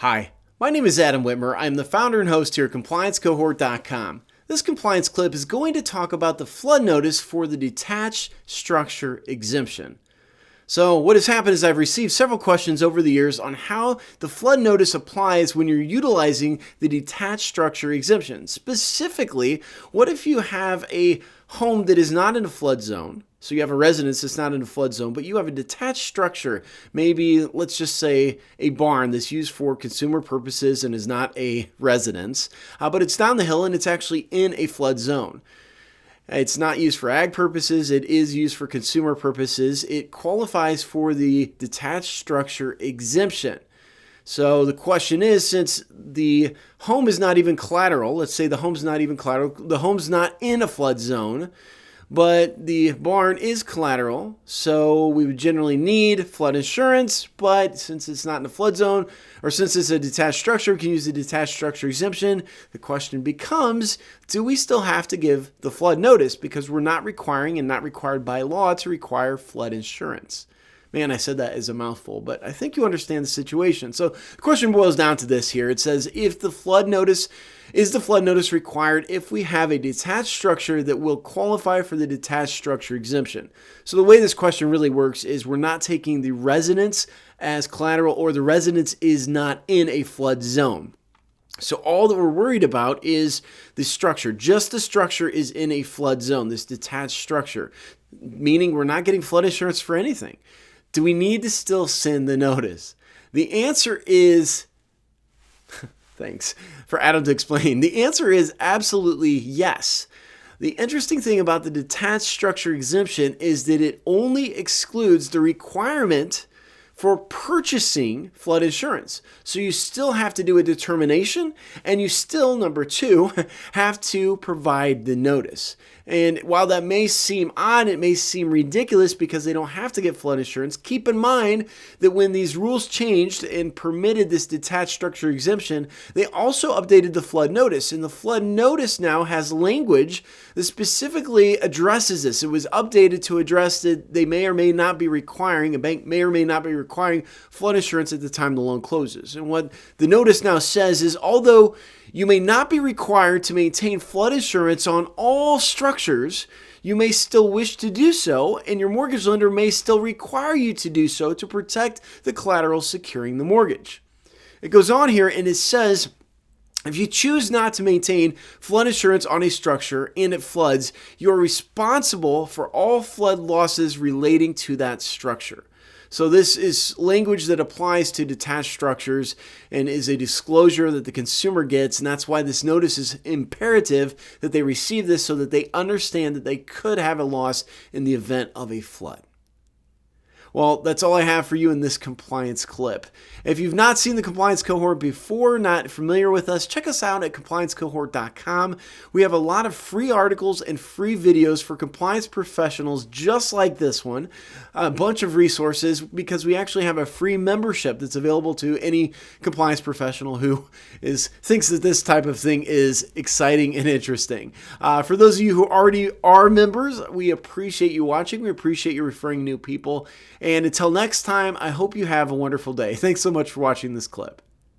Hi, my name is Adam Whitmer. I'm the founder and host here at ComplianceCohort.com. This compliance clip is going to talk about the flood notice for the detached structure exemption. So what has happened is I've received several questions over the years on how the flood notice applies when you're utilizing the detached structure exemption. Specifically, what if you have a home that is not in a flood zone? So you have a residence that's not in a flood zone, but you have a detached structure, maybe let's just say a barn that's used for consumer purposes and is not a residence, but it's down the hill and it's actually in a flood zone. It's not used for ag purposes. It is used for consumer purposes. It qualifies for the detached structure exemption. So the question is, since the home is not even collateral, let's say the home's not even collateral, the home's not in a flood zone, but the barn is collateral, so we would generally need flood insurance, but since it's not in a flood zone, or since it's a detached structure, we can use the detached structure exemption. The question becomes, do we still have to give the flood notice? Because we're not requiring and not required by law to require flood insurance. Man, I said that as a mouthful, but I think you understand the situation. So the question boils down to this here. It says, is the flood notice required if we have a detached structure that will qualify for the detached structure exemption? So the way this question really works is we're not taking the residence as collateral, or the residence is not in a flood zone. So all that we're worried about is the structure. Just the structure is in a flood zone, this detached structure, meaning we're not getting flood insurance for anything. Do we need to still send the notice? The answer is, thanks for Adam to explain. The answer is absolutely yes. The interesting thing about the detached structure exemption is that it only excludes the requirement for purchasing flood insurance. So you still have to do a determination, and you still, number two, have to provide the notice. And while that may seem odd, it may seem ridiculous because they don't have to get flood insurance, keep in mind that when these rules changed and permitted this detached structure exemption, they also updated the flood notice. And the flood notice now has language that specifically addresses this. It was updated to address that they may or may not be requiring, a bank may or may not be requiring flood insurance at the time the loan closes. And what the notice now says is, although you may not be required to maintain flood insurance on all structures, you may still wish to do so, and your mortgage lender may still require you to do so to protect the collateral securing the mortgage. It goes on here and it says, if you choose not to maintain flood insurance on a structure and it floods, you are responsible for all flood losses relating to that structure. So this is language that applies to detached structures and is a disclosure that the consumer gets, and that's why this notice is imperative that they receive this so that they understand that they could have a loss in the event of a flood. Well, that's all I have for you in this compliance clip. If you've not seen the compliance cohort before, not familiar with us, check us out at ComplianceCohort.com. We have a lot of free articles and free videos for compliance professionals just like this one. A bunch of resources because we actually have a free membership that's available to any compliance professional who thinks that this type of thing is exciting and interesting. For those of you who already are members, we appreciate you watching. We appreciate you referring new people. And until next time, I hope you have a wonderful day. Thanks so much for watching this clip.